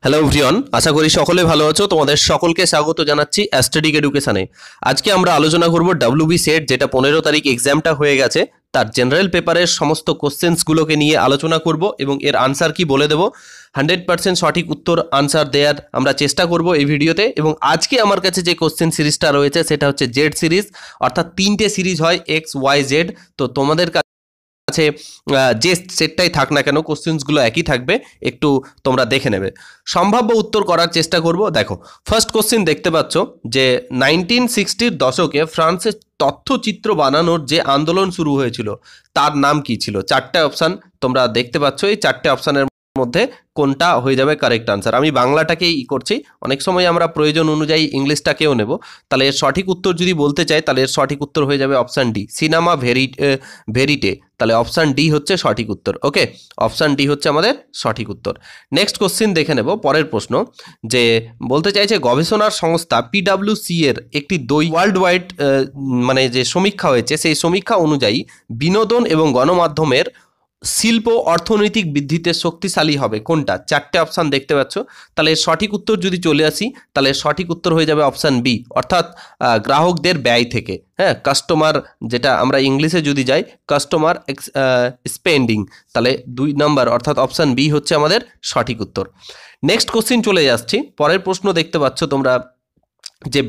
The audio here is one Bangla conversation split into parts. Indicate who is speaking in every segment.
Speaker 1: হ্যালো এভরিওয়ান, আশা করি সকলে ভালো আছো। তোমাদের সকলকে স্বাগত জানাচ্ছি অ্যাস্ট্রেডিক এডুকেশনে। আজকে আমরা আলোচনা করব ডাব্লিউবি সেট, যেটা 15 তারিখ এক্সামটা হয়ে গেছে, তার জেনারেল পেপারের সমস্ত কোশ্চেন্সগুলোকে নিয়ে আলোচনা করব এবং এর আনসার কি বলে দেবো। 100% সঠিক উত্তর আনসার দেওয়ার আমরা চেষ্টা করব এই ভিডিওতে। এবং আজকে আমার কাছে যে কোশ্চেন সিরিজটা রয়েছে সেটা হচ্ছে জেড সিরিজ, অর্থাৎ 3টে সিরিজ হয় এক্স ওয়াই জেড। তো তোমাদের কাছে যে সেটটাই থাক না কেন, কোশ্চেন্সগুলো একই থাকবে, একটু তোমরা দেখে নেবে। সম্ভাব্য উত্তর করার চেষ্টা করব। দেখো, ফার্স্ট কোশ্চেন দেখতে পাচ্ছ যে 1960-র দশকে ফ্রান্সের তথ্যচিত্র বানানোর যে আন্দোলন শুরু হয়েছিল তার নাম কি ছিল? 4টে অপশান তোমরা দেখতে পাচ্ছ। এই 4টে অপশানের মধ্যে কোনটা হয়ে যাবে কারেক্ট আনসার? আমি বাংলাটাকেই করছি, অনেক সময় আমরা প্রয়োজন অনুযায়ী ইংলিশটাকেও নেব। তাহলে এর সঠিক উত্তর যদি বলতে চাই তাহলে এর সঠিক উত্তর হয়ে যাবে অপশান ডি, সিনেমা ভেরিটে। তাহলে অপশান ডি হচ্ছে সঠিক উত্তর। ওকে, অপশান ডি হচ্ছে আমাদের সঠিক উত্তর। নেক্সট কোশ্চিন দেখে নেব, পরের প্রশ্ন। যে বলতে চাইছে গবেষণার সংস্থা পিডাব্লিউসি এর একটি ওয়ার্ল্ড ওয়াইড মানে যে সমীক্ষা হয়েছে, সেই সমীক্ষা অনুযায়ী বিনোদন এবং গণমাধ্যমের শিল্প অর্থনৈতিক বৃদ্ধিতে শক্তিশালী হবে কোনটা? 4টে অপশান দেখতে পাচ্ছ। তাহলে এর সঠিক উত্তর যদি চলে আসি তাহলে সঠিক উত্তর হয়ে যাবে অপশান বি, অর্থাৎ গ্রাহকদের ব্যয় থেকে। হ্যাঁ, কাস্টমার, যেটা আমরা ইংলিশে যদি যাই কাস্টমার স্পেন্ডিং, তাহলে 2 নম্বর অর্থাৎ অপশান বি হচ্ছে আমাদের সঠিক উত্তর। নেক্সট কোশ্চিন চলে যাচ্ছি, পরের প্রশ্ন দেখতে পাচ্ছ তোমরা যে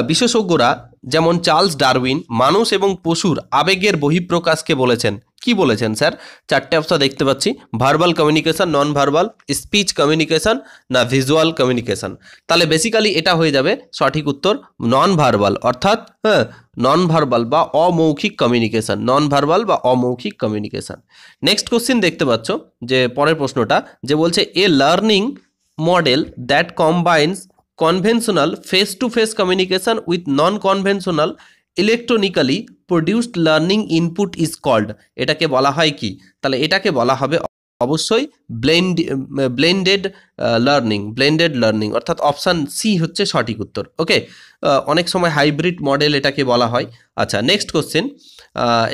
Speaker 1: বিশেষজ্ঞরা যেমন চার্লস ডারউইন মানুষ এবং পশুর আবেগের বহিঃপ্রকাশকে বলেছেন। কি বলেছেন স্যার? 4টে অপশন দেখতে পাচ্ছি, verbal communication, non verbal, speech communication, না ভিজুয়াল কমিউনিকেশন। তাহলে বেসিক্যালি এটা হয়ে যাবে সঠিক উত্তর নন ভার্বাল, অর্থাৎ নন ভার্বাল বা অমৌখিক কমিউনিকেশন, নন ভার্বাল বা অমৌখিক কমিউনিকেশন। নেক্সট কোশ্চিন দেখতে পাচ্ছ যে পরের প্রশ্নটা, যে বলছে a learning model that combines conventional face-to-face communication with non-conventional electronically produced learning input is called। এটাকে বলা হয় কি? তাহলে এটাকে বলা হবে অবশ্যই ব্লেন্ডেড লার্নিং, অর্থাৎ অপশান সি হচ্ছে সঠিক উত্তর। ওকে, অনেক সময় হাইব্রিড মডেল এটাকে বলা হয়। আচ্ছা, নেক্সট কোশ্চেন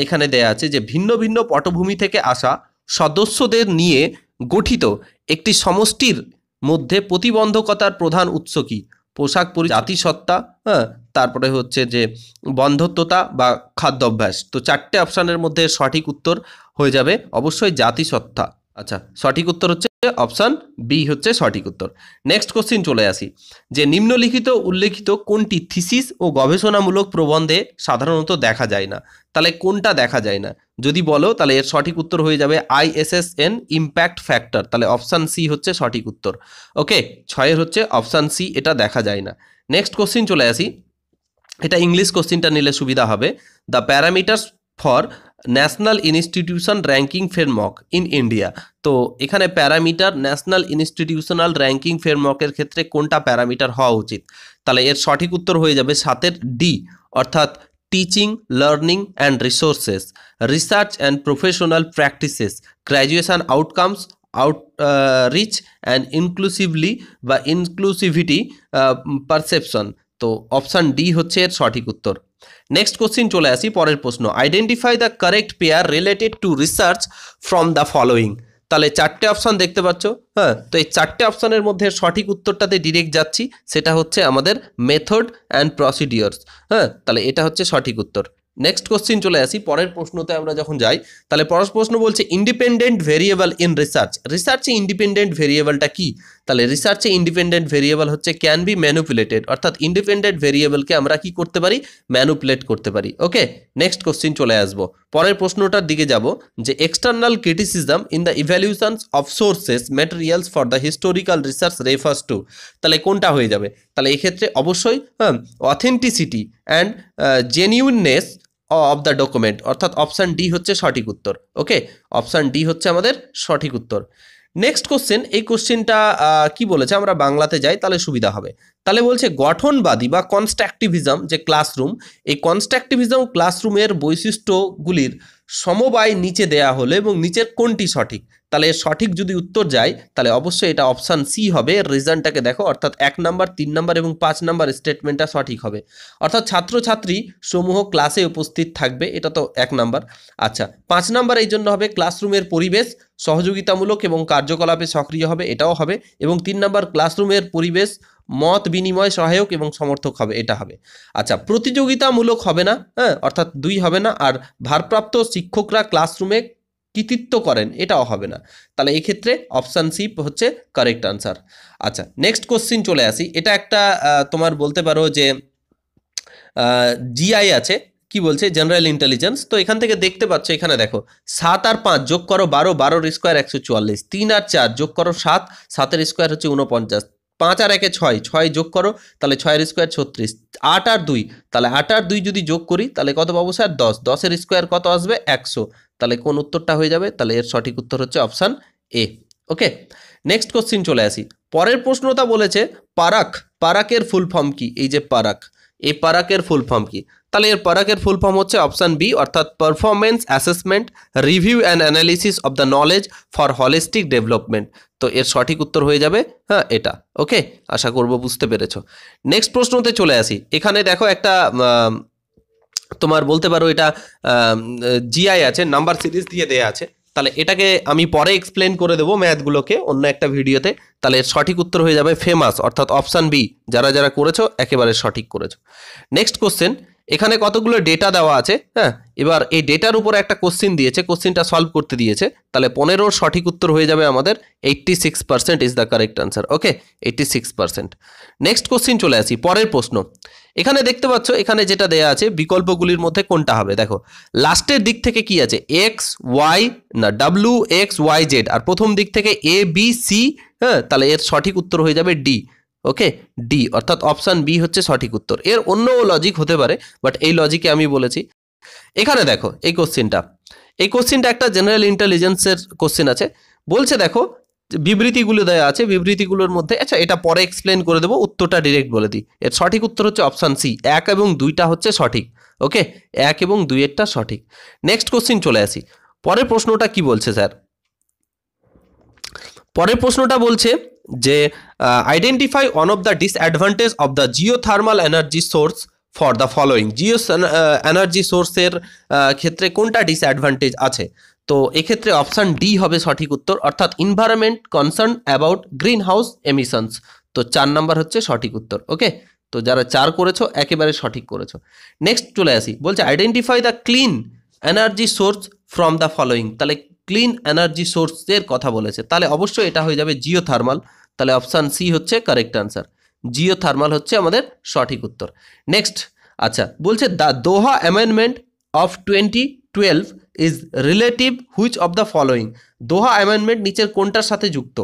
Speaker 1: এখানে দেয়া আছে যে ভিন্ন ভিন্ন পটভূমি থেকে আসা সদস্যদের নিয়ে গঠিত একটি সমষ্টির মধ্যে প্রতিবন্ধকতার প্রধান উৎস কি? পোশাক, জাতিসত্তা, তারপরে হচ্ছে যে বন্ধত্বতা বা খাদ্যাভ্যাস। তো 4টে অপশানের মধ্যে সঠিক উত্তর হয়ে যাবে অবশ্যই জাতিসত্তা। আচ্ছা, সঠিক উত্তর হচ্ছে অপশান বি হচ্ছে সঠিক উত্তর। নেক্সট কোশ্চিন চলে আসি, যে নিম্নলিখিত উল্লেখিত কোনটি থিসিস ও গবেষণামূলক প্রবন্ধে সাধারণত দেখা যায় না? তাহলে কোনটা দেখা যায় না যদি বলো তাহলে এর সঠিক উত্তর হয়ে যাবে ISSN ইম্প্যাক্ট ফ্যাক্টর। তাহলে অপশান সি হচ্ছে সঠিক উত্তর। ওকে, 6-এর হচ্ছে অপশান সি, এটা দেখা যায় না। নেক্সট কোশ্চিন চলে আসি, এটা ইংলিশ কোশ্চিনটা নিলে সুবিধা হবে। The parameters for national institution ranking framework in India. তো এখানে প্যারামিটার ন্যাশনাল ইনস্টিটিউশনাল র্যাঙ্কিং ফ্রেমওয়ার্কের ক্ষেত্রে কোনটা প্যারামিটার হওয়া উচিত? তাহলে এর সঠিক উত্তর হয়ে যাবে 7-এর ডি, অর্থাৎ teaching, learning and resources, research and professional practices, graduation outcomes, reach and inclusivity perception. তো অপশান ডি হচ্ছে এর সঠিক উত্তর। নেক্সট কোশ্চিন চলে আসি, পরের প্রশ্ন। Identify the correct pair related to research from the following. তাহলে 4টে অপশান দেখতে পাচ্ছ। তো এই 4টে অপশানের মধ্যে সঠিক উত্তরটাতে ডিরেক্ট যাচ্ছি, সেটা হচ্ছে আমাদের মেথড অ্যান্ড প্রসিডিওরস। তাহলে এটা হচ্ছে সঠিক উত্তর। নেক্সট কোশ্চিন চলে আসি, পরের প্রশ্নতে আমরা যখন যাই তাহলে পরের প্রশ্ন বলছে ইন্ডিপেন্ডেন্ট ভেরিয়েবল ইন রিসার্চে ইন্ডিপেন্ডেন্ট ভেরিয়েবলটা কি? তাহলে রিসার্চে ইন্ডিপেন্ডেন্ট ভেরিয়েবল হচ্ছে ক্যান বি ম্যানুপুলেটেড, অর্থাৎ ইন্ডিপেন্ডেন্ট ভেরিয়েবলকে আমরা কি করতে পারি? ম্যানুপুলেট করতে পারি। ওকে, নেক্সট কোশ্চিন চলে আসবো, পরের প্রশ্নটার দিকে যাব, যে external criticism in the evaluations of sources materials for the historical research refers to. তাহলে কোনটা হয়ে যাবে? তাহলে এক্ষেত্রে অবশ্যই authenticity and genuineness of the document, অর্থাৎ অপশান ডি হচ্ছে সঠিক উত্তর। ওকে, অপশান ডি হচ্ছে আমাদের সঠিক উত্তর। নেক্সট কোশ্চেন, এই কোশ্চেনটা কি বলেছে আমরা বাংলাতে যাই তাহলে সুবিধা হবে। তাহলে বলছে গঠনবাদী বা কনস্ট্রাকটিভিজম যে ক্লাসরুম, এই কনস্ট্রাকটিভিজম ক্লাসরুমের বৈশিষ্ট্যগুলির সমবায় নিচে দেয়া হলো এবং নিচের কোনটি সঠিক? তাহলে এর সঠিক যদি উত্তর যায় তাহলে অবশ্যই এটা অপশান সি হবে। এর রিজনটাকে দেখো, অর্থাৎ 1 নাম্বার, 3 নাম্বার এবং 5 নাম্বার স্টেটমেন্টটা সঠিক হবে। অর্থাৎ ছাত্রছাত্রী সমূহ ক্লাসে উপস্থিত থাকবে, এটা তো 1 নাম্বার। আচ্ছা, 5 নাম্বার এই জন্য হবে ক্লাসরুমের পরিবেশ সহযোগিতামূলক এবং কার্যকলাপে সক্রিয় হবে, এটাও হবে। এবং 3 নাম্বার ক্লাসরুমের পরিবেশ মত বিনিময় সহায়ক এবং সমর্থক হবে, এটা হবে। আচ্ছা, প্রতিযোগিতামূলক হবে না, হ্যাঁ, অর্থাৎ 2 হবে না। আর ভারপ্রাপ্ত শিক্ষকরা ক্লাসরুমে কৃতিত্ব করেন, এটাও হবে না। তাহলে এই ক্ষেত্রে অপশান সি হচ্ছে কারেক্ট আনসার। আচ্ছা, নেক্সট কোশ্চিন চলে আসি। এটা একটা তোমার বলতে পারো যে জিআই আছে, কি বলছে, জেনারেল ইন্টেলিজেন্স। তো এখান থেকে দেখতে পাচ্ছ, এখানে দেখো 7 আর 5 যোগ করো 12, 12 স্কোয়ার 144, 3 আর 4 যোগ করো 7, 7 স্কোয়ার হচ্ছে 49, 5 আর 1 6, 6 যোগ করো তাহলে 6 স্কোয়ার 36, 8 আর 2, তাহলে 8 আর 2 যদি যোগ করি তাহলে কত পাবো স্যার? 10, 10 স্কোয়ার কত আসবে? 100। তাহলে কোন উত্তরটা হয়ে যাবে? তাহলে এর সঠিক উত্তর হচ্ছে option A. Okay, next question চলে আসি। পরের প্রশ্নটা বলেছে পারাকের ফুল ফর্ম কি? এই যে পারাক, এই পারাকের ফুল ফর্ম কি? তাহলে এর পারাকের ফুল ফর্ম হচ্ছে অপশান বি, অর্থাৎ performance assessment review and analysis of the knowledge for holistic development. তো এর সঠিক উত্তর হয়ে যাবে হ্যাঁ এটা। ওকে, আশা করব বুঝতে পেরেছো। নেক্সট প্রশ্নতে চলে আসি। এখানে দেখো একটা তোমার বলতে পারো এটা জিআই আছে, নাম্বার সিরিজ দিয়ে দেয়া আছে। তাহলে এটাকে আমি পরে এক্সপ্লেন করে দেবো ম্যাথগুলোকে অন্য একটা ভিডিওতে। তাহলে এর সঠিক উত্তর হয়ে যাবে ফেমাস, অর্থাৎ অপশান বি। যারা যারা করেছো একেবারে সঠিক করেছো। নেক্সট কোশ্চেন, এখানে কতগুলো ডেটা দেওয়া আছে, হ্যাঁ, এবার এই ডেটার উপরে একটা কোশ্চিন দিয়েছে, কোশ্চিনটা সলভ করতে দিয়েছে। তাহলে 15 সঠিক উত্তর হয়ে যাবে আমাদের 86% is the correct answer. Okay, 86%। Next question চলে আসি, পরের প্রশ্ন। এখানে দেখতে পাচ্ছ, এখানে যেটা দেয়া আছে বিকল্পগুলির মধ্যে কোনটা হবে? দেখো লাস্টের দিক থেকে কি আছে? এক্স ওয়াই না ডাব্লিউ এক্স ওয়াই জেড, আর প্রথম দিক থেকে এ বি সি, হ্যাঁ, তাহলে এর সঠিক উত্তর হয়ে যাবে ডি। ওকে, ডি, অর্থাৎ অপশান বি হচ্ছে সঠিক উত্তর। এর অন্য লজিক হতে পারে, বাট এই লজিকে আমি বলেছি। এখানে দেখো এই কোশ্চিনটা একটা জেনারেল ইন্টেলিজেন্সের কোশ্চিন আছে। বলছে দেখো বিবৃতিগুলো দেওয়া আছে, বিবৃতিগুলোর মধ্যে, আচ্ছা এটা পরে এক্সপ্লেন করে দেবো, উত্তরটা ডিরেক্ট বলে দিই। এর সঠিক উত্তর হচ্ছে অপশান সি, 1 এবং 2টা হচ্ছে সঠিক। ওকে, 1 এবং 2-এরটা সঠিক। নেক্সট কোশ্চিন চলে আসি। পরের প্রশ্নটা কি বলছে স্যার? পরের প্রশ্নটা বলছে যে identify one of the disadvantage of the geothermal energy source for the following. Jio energy সোর্সের ক্ষেত্রে কোনটা ডিসঅ্যাডভান্টেজ আছে? তো এক্ষেত্রে অপশান ডি হবে সঠিক উত্তর, অর্থাৎ environment concern about green house emissions. তো 4 নাম্বার হচ্ছে সঠিক উত্তর। ওকে, তো যারা 4 করেছো একেবারে সঠিক করেছো। নেক্সট চলে আসি, বলছে identify the clean energy source from the following. তাহলে ক্লিন এনার্জি সোর্সের কথা বলেছে, তাহলে অবশ্যই এটা হয়ে যাবে জিওথার্মাল। তাহলে অপশান সি হচ্ছে কারেক্ট আনসার, জিওথার্মাল হচ্ছে আমাদের সঠিক উত্তর। নেক্সট, আচ্ছা বলছে the Doha amendment of 2012 is relative which of the following. Doha amendment নিচের কোনটার সাথে যুক্ত?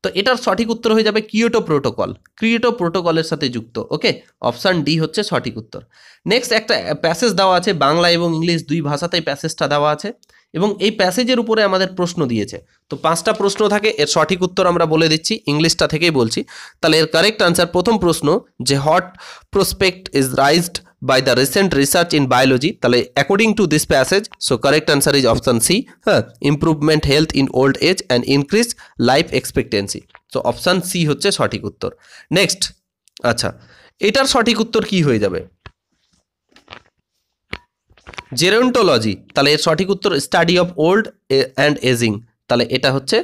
Speaker 1: তো এটার সঠিক উত্তর হয়ে যাবে কিয়োটো প্রোটোকলের সাথে যুক্ত। ওকে, অপশান ডি হচ্ছে সঠিক উত্তর। নেক্সট একটা প্যাসেজ দেওয়া আছে, বাংলা এবং ইংলিশ 2 ভাষাতেই প্যাসেজটা দেওয়া আছে, এবং এই প্যাসেজের উপরে আমাদের প্রশ্ন দিয়েছে। তো 5টা প্রশ্ন থাকে, এর সঠিক উত্তর আমরা বলে দিচ্ছি, ইংলিশটা থেকেই বলছি। তাহলে এর কারেক্ট আনসার, প্রথম প্রশ্ন যে hot prospect is raised by the recent research in biology, তাহলে according to this passage, so correct answer is option C, improvement health in old age and increased life expectancy. so option C হচ্ছে সঠিক উত্তর। নেক্সট, আচ্ছা এটার সঠিক উত্তর কি হয়ে যাবে? জেরন্টোলজি, তাহলে এর সঠিক উত্তর study of old and aging, তাহলে এটা হচ্ছে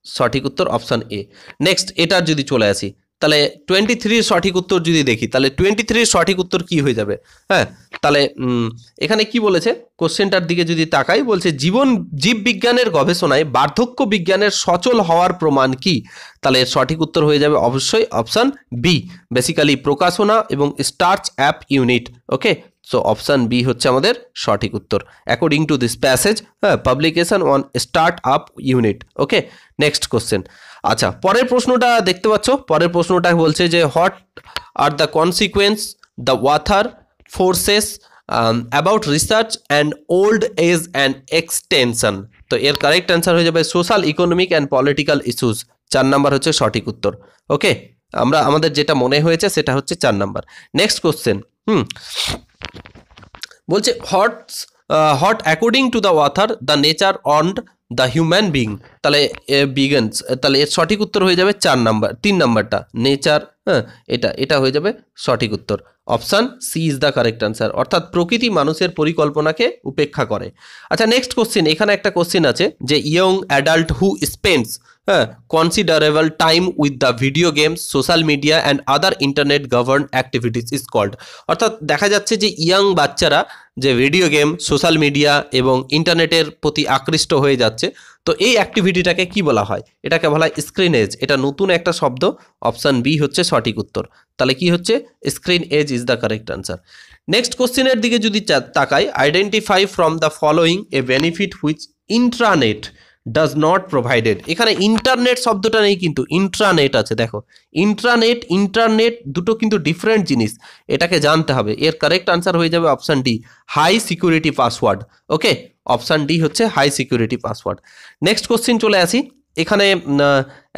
Speaker 1: সঠিক উত্তর অপশান এ। নেক্সট, এটার যদি চলে আসি, তাহলে 23 সঠিক উত্তর যদি দেখি, তাহলে 23 সঠিক উত্তর কি হয়ে যাবে? হ্যাঁ, তাহলে এখানে কি বলেছে কোশ্চেনটার দিকে যদি তাকাই, বলছে জীববিজ্ঞানের গবেষণায় বার্ধক্য বিজ্ঞানের সচল হওয়ার প্রমাণ কি? তাহলে এর সঠিক উত্তর হয়ে যাবে অবশ্যই অপশান বি, বেসিক্যালি প্রকাশনা এবং start up unit. Okay, so option B হচ্ছে আমাদের সঠিক উত্তর according to this passage, publication on start up unit. Okay, next question. আচ্ছা, পরের প্রশ্নটা দেখতে পাচ্ছ, পরের প্রশ্নটা বলছে যে what are the consequence the weather forces about research and old age and extension. তো এর কারেক্ট অ্যান্সার হয়ে যাবে social economic and political issues. 4 number হচ্ছে সঠিক উত্তর। ওকে, আমাদের যেটা মনে হয়েছে সেটা হচ্ছে 4 নাম্বার। নেক্সট কোশ্চেন, বলছে what's hot according to the author the nature on the human being, তাহলে বিগেন্স, তাহলে এর সঠিক উত্তর হয়ে যাবে 3 নাম্বারটা নেচার। হ্যাঁ, এটা হয়ে যাবে সঠিক উত্তর। Option C is the correct answer, অর্থাৎ প্রকৃতি মানুষের পরিকল্পনাকে উপেক্ষা করে। আচ্ছা, নেক্সট কোশ্চিন, এখানে একটা কোশ্চিন আছে যে young adult who spends considerable time with the video games, social media and other internet govern activities is called. অর্থাৎ দেখা যাচ্ছে যে ইয়াং বাচ্চারা যে ভিডিও গেম, সোশ্যাল মিডিয়া এবং ইন্টারনেটের প্রতি আকৃষ্ট হয়ে যাচ্ছে, তো এই অ্যাক্টিভিটিটাকে কি বলা হয়? এটাকে বলা হয় স্ক্রিন এজ। এটা নতুন একটা শব্দ। অপশান বি হচ্ছে সঠিক উত্তর। তাহলে কি হচ্ছে? Screen age is the correct answer. Next কোশ্চেনের দিকে যদি তাকাই, identify from the following a benefit which intranet does not provided. এখানে ইন্টারনেট শব্দটা নেই, কিন্তু ইন্ট্রানেট আছে। দেখো, ইন্টারনেট দুটো কিন্তু ডিফারেন্ট জিনিস, এটাকে জানতে হবে। এর কারেক্ট আনসার হয়ে যাবে option D, high security password. Okay, option D হচ্ছে high security password. Next question চলে আসি। এখানে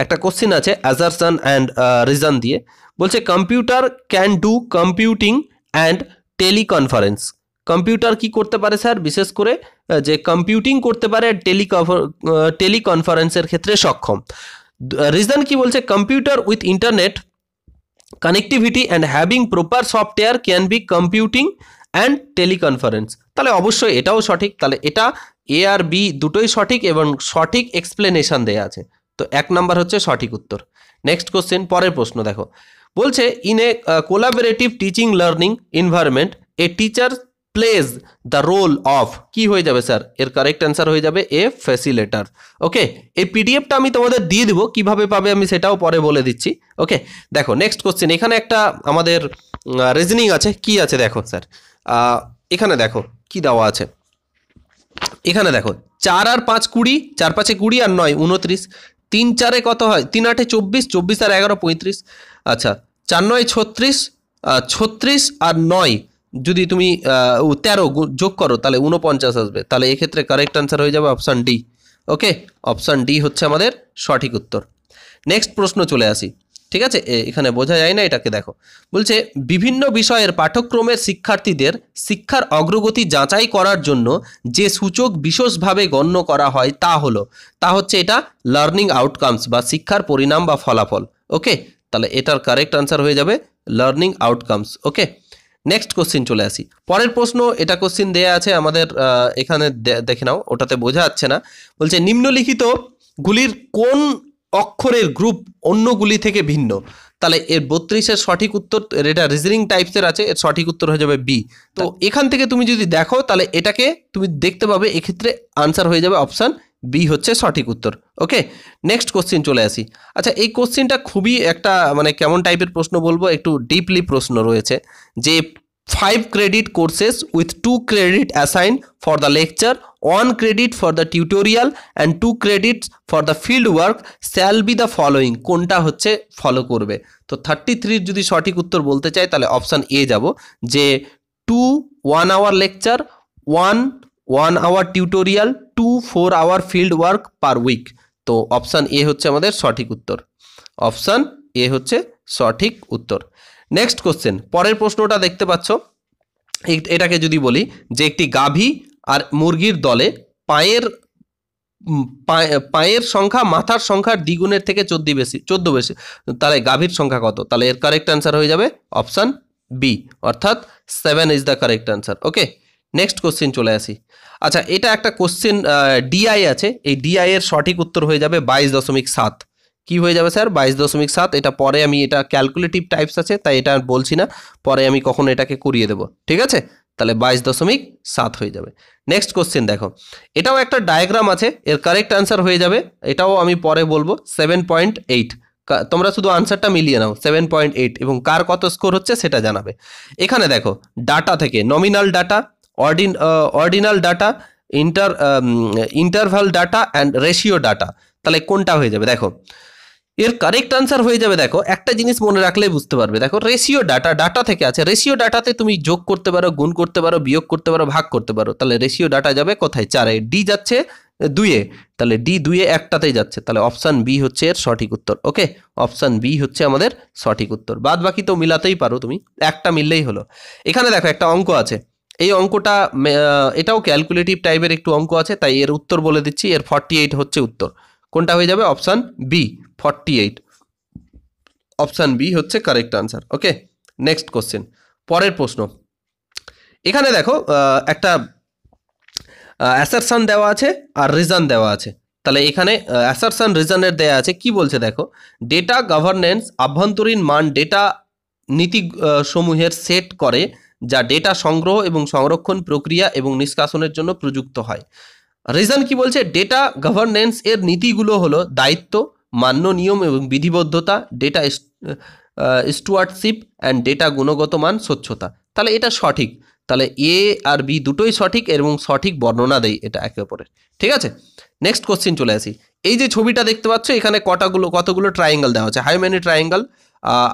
Speaker 1: একটা কোশ্চিন আছে অ্যাজারশন অ্যান্ড রিজন দিয়ে, বলছে computer can do computing and teleconference. Computer কি করতে পারে স্যার? বিশেষ করে যে কম্পিউটিং করতে পারে, টেলিকনফারেন্সের ক্ষেত্রে সক্ষম। রিজন কি বলছে? Computer with internet connectivity and having proper software can be computing and teleconference. তাহলে অবশ্যই এটাও সঠিক। তাহলে এটা এ আর বি দুটোই সঠিক এবং সঠিক এক্সপ্লেনেশন দেয়া আছে। তো 1 নাম্বার হচ্ছে সঠিক উত্তর। নেক্সট কোশ্চেন, পরের প্রশ্ন দেখো, বলছে in a collaborative teaching learning environment a teacher plays the role of, কি হয়ে যাবে স্যার? এর কারেক্ট অ্যান্সার হয়ে যাবে এ ফ্যাসিলেটার। ওকে, এই পিডিএফটা আমি তোমাদের দিয়ে দিব, কিভাবে পাবে আমি সেটাও পরে বলে দিচ্ছি। ওকে, দেখো নেক্সট কোশ্চেন, এখানে একটা আমাদের রিজনিং আছে। কি আছে দেখো স্যার, এখানে দেখো কি দেওয়া আছে। এখানে দেখো 4 আর 5 20, 4 5 20 আর 9 29, 3 4 কত হয়? 3 8 24, 24 আর 11 35। আচ্ছা, 4 9 36, 36 আর 9 যদি তুমি 13 যোগ করো তাহলে 49 আসবে। তাহলে এক্ষেত্রে কারেক্ট আনসার হয়ে যাবে অপশান ডি। ওকে, অপশান ডি হচ্ছে আমাদের সঠিক উত্তর। নেক্সট প্রশ্ন চলে আসি। ঠিক আছে, এখানে বোঝা যায় না, এটাকে দেখো। বলছে বিভিন্ন বিষয়ের পাঠ্যক্রমের শিক্ষার্থীদের শিক্ষার অগ্রগতি যাচাই করার জন্য যে সূচক বিশেষভাবে গণ্য করা হয় তা হচ্ছে এটা লার্নিং আউটকামস বা শিক্ষার পরিণাম বা ফলাফল। ওকে, তাহলে এটার কারেক্ট আনসার হয়ে যাবে লার্নিং আউটকামস। ওকে, নেক্সট কোশ্চিন চলে আসি। পরের প্রশ্ন, এটা কোশ্চিন দেয়া আছে আমাদের, এখানে দেখে নাও, ওটাতে বোঝা যাচ্ছে না। বলছে নিম্নলিখিত গুলির কোন অক্ষরের গ্রুপ অন্যগুলি থেকে ভিন্ন? তাহলে এর 32-এর সঠিক উত্তর, এটা রিজনিং টাইপসের আছে, এর সঠিক উত্তর হয়ে যাবে বি। তো এখান থেকে তুমি যদি দেখো তাহলে এটাকে তুমি দেখতে পাবে, এক্ষেত্রে আনসার হয়ে যাবে অপশান বি হচ্ছে সঠিক উত্তর। ওকে, নেক্সট কোশ্চিন চলে আসি। আচ্ছা, এই কোশ্চিনটা খুবই একটা মানে কেমন টাইপের প্রশ্ন বলবো, একটু ডিপলি প্রশ্ন রয়েছে যে 5 credit courses with 2 credit assigned for the lecture, 1 credit for the tutorial and 2 credits for the field work shall be the following। কোনটা হচ্ছে ফলো করবে? তো 33 যদি সঠিক উত্তর বলতে চাই তাহলে অপশান এ যাব, যে 2 1 hour lecture, 1 hour tutorial, 2 4 hour field work per week। তো অপশান এ হচ্ছে আমাদের সঠিক উত্তর। অপশান এ হচ্ছে সঠিক উত্তর। নেক্সট কোশ্চেন, পরের প্রশ্নটা দেখতে পাচ্ছ। এটাকে যদি বলি যে একটি গাভী আর মুরগির দলে পায়ের সংখ্যা মাথার সংখ্যার দ্বিগুণের থেকে 14 বেশি, তাহলে গাভীর সংখ্যা কত? তাহলে এর কারেক্ট অ্যান্সার হয়ে যাবে অপশান বি, অর্থাৎ 7 is the correct answer. Okay, next question চলে আসি। আচ্ছা, এটা একটা কোশ্চেন ডিআই আছে, এই ডিআই এর সঠিক উত্তর হয়ে যাবে 22.7। কি হয়ে যাবে স্যার? 22.7। এটা পরে আমি, এটা ক্যালকুলেটিভ টাইপস আছে তাই এটা বলছি না, পরে আমি কখনো এটাকে করিয়ে দেবো। ঠিক আছে, তাহলে 22.7 হয়ে যাবে। নেক্সট কোশ্চেন দেখো, এটাও একটা ডায়াগ্রাম আছে, এর কারেক্ট আনসার হয়ে যাবে, এটাও আমি পরে বলবো 7.8। তোমরা শুধু আনসারটা মিলিয়ে নাও 7.8 এবং কার কত স্কোর হচ্ছে সেটা জানাবে। এখানে দেখো ডাটা থেকে nominal data, ordinal data, interval data and ratio data, তাহলে কোনটা হয়ে যাবে? দেখো এর কারেক্ট আনসার হয়ে যাবে, দেখো একটা জিনিস মনে রাখলেই বুঝতে পারবে। দেখো রেশিও ডাটা থেকে আছে, রেশিও ডাটাতে তুমি যোগ করতে পারো, গুণ করতে পারো, বিয়োগ করতে পারো, ভাগ করতে পারো। তাহলে রেশিও ডাটা যাবে কোথায়? 4-এ। ডি যাচ্ছে 2-এ, তাহলে ডি 2-এ একটাতেই যাচ্ছে, তাহলে অপশান বি হচ্ছে এর সঠিক উত্তর। ওকে, অপশান বি হচ্ছে আমাদের সঠিক উত্তর। বাদ বাকি তো মিলাতেই পারো তুমি, একটা মিললেই হলো। এখানে দেখো একটা অঙ্ক আছে, এই অঙ্কটা এটাও ক্যালকুলেটিভ টাইপের একটু অঙ্ক আছে, তাই এর উত্তর বলে দিচ্ছি। এর 48 হচ্ছে উত্তর। কোনটা হয়ে যাবে? Option B, 48। অপশান বি হচ্ছে correct answer. Okay, next question, পরের প্রশ্ন। এখানে দেখো একটা অ্যাসারশন দেওয়া আছে আর রিজন দেওয়া আছে। তাহলে এখানে অ্যাসারশন রিজনের দেওয়া আছে, কি বলছে দেখো, ডেটা গভর্নেন্স আভ্যন্তরীণ মান ডেটা নীতি সমূহের সেট করে যা ডেটা সংগ্রহ এবং সংরক্ষণ প্রক্রিয়া এবং নিষ্কাশনের জন্য প্রযুক্ত হয়। রিজন কি বলছে? ডেটা গভর্নেন্স এর নীতিগুলো হলো দায়িত্ব, মান্য নিয়ম এবং বিধিবদ্ধতা, ডেটা স্টুয়ার্ডশিপ অ্যান্ড ডেটা গুণগত মান, স্বচ্ছতা। তাহলে এটা সঠিক। তাহলে এ আর বি দুটোই সঠিক এবং সঠিক বর্ণনা দেয় এটা একে অপরের। ঠিক আছে, নেক্সট কোশ্চেন চলে আসি। এই যে ছবিটা দেখতে পাচ্ছ, এখানে কতগুলো ট্রায়াঙ্গেল দেওয়া আছে। How many triangle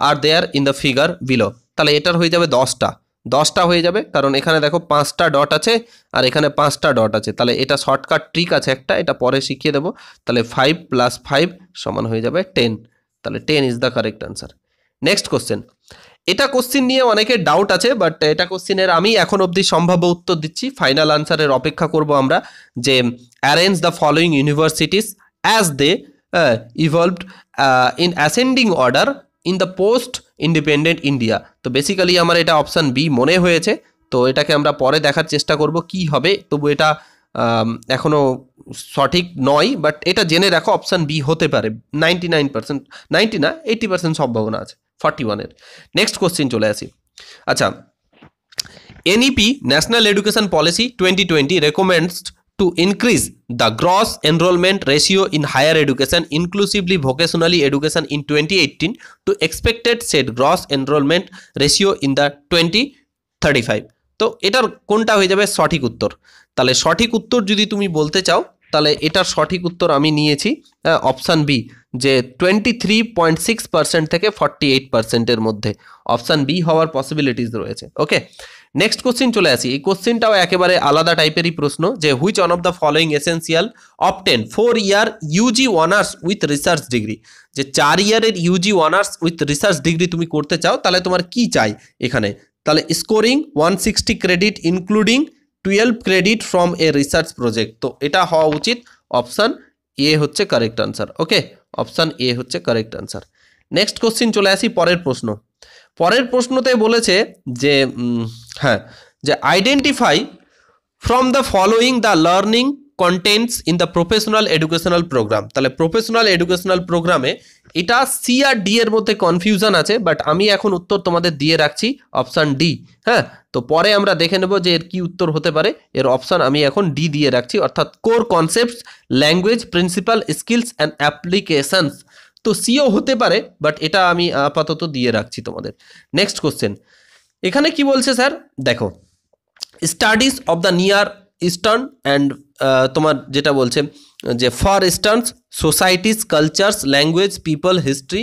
Speaker 1: are there in the figure below? তাহলে এটার হয়ে যাবে 10টা হয়ে যাবে, কারণ এখানে দেখো 5টা ডট আছে আর এখানে 5টা ডট আছে। তাহলে এটা শর্টকাট ট্রিক আছে একটা, এটা পরে শিখিয়ে দেবো। তাহলে 5 + 5 সমান হয়ে যাবে 10। তাহলে 10 is the correct answer. Next question, এটা কোশ্চিন নিয়ে অনেকের ডাউট আছে, বাট এটা কোশ্চিনের আমি এখন অবধি সম্ভাব্য উত্তর দিচ্ছি। ফাইনাল আনসারের অপেক্ষা করব আমরা। যে arrange the following universities as they evolved in ascending order in the post independent India. তো বেসিক্যালি আমার এটা অপশান বি মনে হয়েছে, তো এটাকে আমরা পরে দেখার চেষ্টা করব কি হবে। তবু এটা এখনও সঠিক নয়, বাট এটা জেনে রাখো অপশান বি হতে পারে। 99%, 90 না 80% সম্ভাবনা আছে 41-এর। নেক্সট কোশ্চিন চলে আসি। আচ্ছা, NEP national education policy 2020 recommends to increase the gross enrollment ratio in higher education, inclusively vocationally education in 2018 to expected set gross enrollment ratio in the 2035। তো এটার কোনটা হয়ে যাবে সঠিক উত্তর? তাহলে সঠিক উত্তর যদি তুমি বলতে চাও, তাহলে এটার সঠিক উত্তর আমি নিয়েছি অপশান বি, যে 23.6% থেকে 48%-এর মধ্যে অপশান বি হওয়ার পসিবিলিটিস রয়েছে। ওকে, নেক্সট কোশ্চিন চলে আসি। এই কোশ্চিনটাও একেবারে আলাদা টাইপেরই প্রশ্ন, যে which one of the following essential obtain 4 year UG honours with research degree? যে 4 ইয়ারের UG honours with research degree তুমি করতে চাও, তাহলে তোমার কি চাই এখানে? তাহলে scoring 160 credit including 12 credit from a research project. তো এটা হওয়া উচিত অপশান এ হচ্ছে correct answer. Okay, option A হচ্ছে কারেক্ট আনসার। নেক্সট কোশ্চিন চলে আসি পরের প্রশ্ন। পরের প্রশ্নতে বলেছে যে যে identify from the following the learning contents in the professional educational programme. তাহলে প্রফেশনাল এডুকেশনাল প্রোগ্রামে এটা সি আর ডি এর মধ্যে কনফিউশন আছে, বাট আমি এখন উত্তর তোমাদের দিয়ে রাখছি অপশান ডি। হ্যাঁ, তো পরে আমরা দেখে নেব যে এর কি উত্তর হতে পারে। এর অপশান আমি এখন ডি দিয়ে রাখছি, অর্থাৎ core concepts, language, principal, skills and applications. তো সিও হতে পারে, বাট এটা আমি আপাতত দিয়ে রাখছি তোমাদের। নেক্সট কোশ্চেন, এখানে কি বলছে স্যার দেখো, studies of the near eastern and তোমার যেটা বলছে যে far eastern societies, cultures, language, people, history,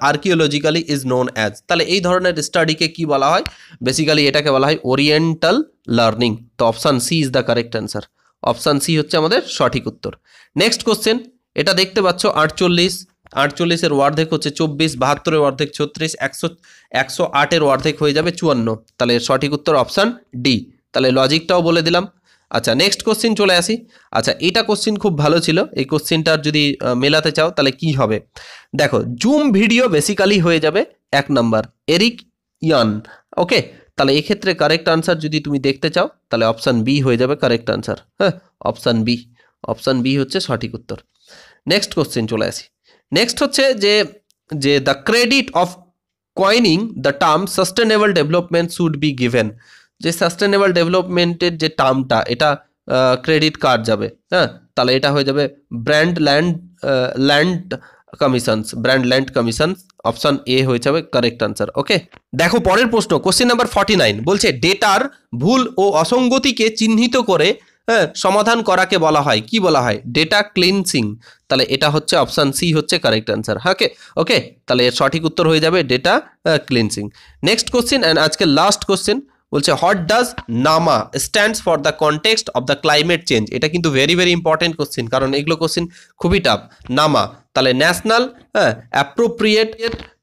Speaker 1: archaeologically is known as. তাহলে এই ধরনের স্টাডিকে কি বলা হয়? বেসিক্যালি এটাকে বলা হয় ওরিয়েন্টাল লার্নিং। তো option C is the correct answer. Option C হচ্ছে আমাদের সঠিক উত্তর। নেক্সট কোশ্চেন, এটা দেখতে পাচ্ছ 48-এর অর্ধেক হচ্ছে 24, 72-এর অর্ধেক 36, 108-এর অর্ধেক হয়ে যাবে 54। তাহলে সঠিক উত্তর অপশান ডি। তাহলে লজিকটাও বলে দিলাম। আচ্ছা, নেক্সট কোশ্চিন চলে আসি। আচ্ছা, এটা কোশ্চিন খুব ভালো ছিল। এই কোশ্চিনটার যদি মেলাতে চাও তাহলে কি হবে দেখো, জুম ভিডিও বেসিক্যালি হয়ে যাবে 1 নাম্বার, এরিক ইয়ান। ওকে, তাহলে এক্ষেত্রে কারেক্ট আনসার যদি তুমি দেখতে চাও তাহলে অপশান বি হয়ে যাবে কারেক্ট আনসার। হ্যাঁ, অপশান বি হচ্ছে সঠিক উত্তর। নেক্সট কোশ্চিন চলে আসি। নেক্সট হচ্ছে যে the credit of coining the term sustainable development should be given. যে সাস্টেনেবল ডেভেলপমেন্টের যে টার্মটা, এটা ক্রেডিট কার্ড যাবে। হ্যাঁ, তাহলে এটা হয়ে যাবে brand land commissions. Option A হয়ে যাবে কারেক্ট আনসার। ওকে, দেখো পরের প্রশ্ন, কোশ্চেন নাম্বার 49 বলছে ডেটার ভুল ও অসঙ্গতিকে চিহ্নিত করে সমাধান করাকে বলা হয় কি বলা হয়? Data cleansing. তাহলে এটা হচ্ছে অপশান সি হচ্ছে কারেক্ট অ্যান্সার। ওকে, তাহলে এর সঠিক উত্তর হয়ে যাবে data cleansing. Next question and আজকে লাস্ট কোশ্চেন বলছে হোয়াট ডাজ নামা stands for the context of the climate change. এটা কিন্তু ভেরি ভেরি ইম্পর্টেন্ট কোশ্চেন, কারণ এগুলো কোশ্চেন খুবই টাফ। নামা, তাহলে ন্যাশনাল অ্যাপ্রোপ্রিয়েট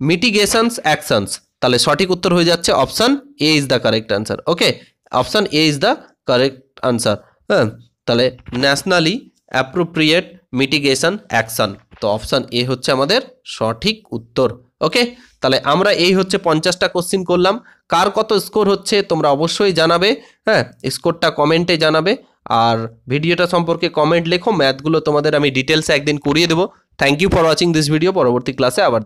Speaker 1: মিটিগেশনস অ্যাকশনস। তাহলে সঠিক উত্তর হয়ে যাচ্ছে option A is the correct answer. Okay, option A is the correct answer. হ্যাঁ, তাহলে ন্যাশনালি অ্যাপ্রোপ্রিয়েট মিটিগেশন অ্যাকশন, তো অপশান এ হচ্ছে আমাদের সঠিক উত্তর। ওকে, তাহলে আমরা এই হচ্ছে 50টা কোশ্চিন করলাম। কার কত স্কোর হচ্ছে তোমরা অবশ্যই জানাবে। হ্যাঁ, স্কোরটা কমেন্টে জানাবে, আর ভিডিওটা সম্পর্কে কমেন্ট লেখো, ম্যাথগুলো তোমাদের আমি ডিটেলসে একদিন করিয়ে দেবো। Thank you for watching this video. পরবর্তী ক্লাসে আবার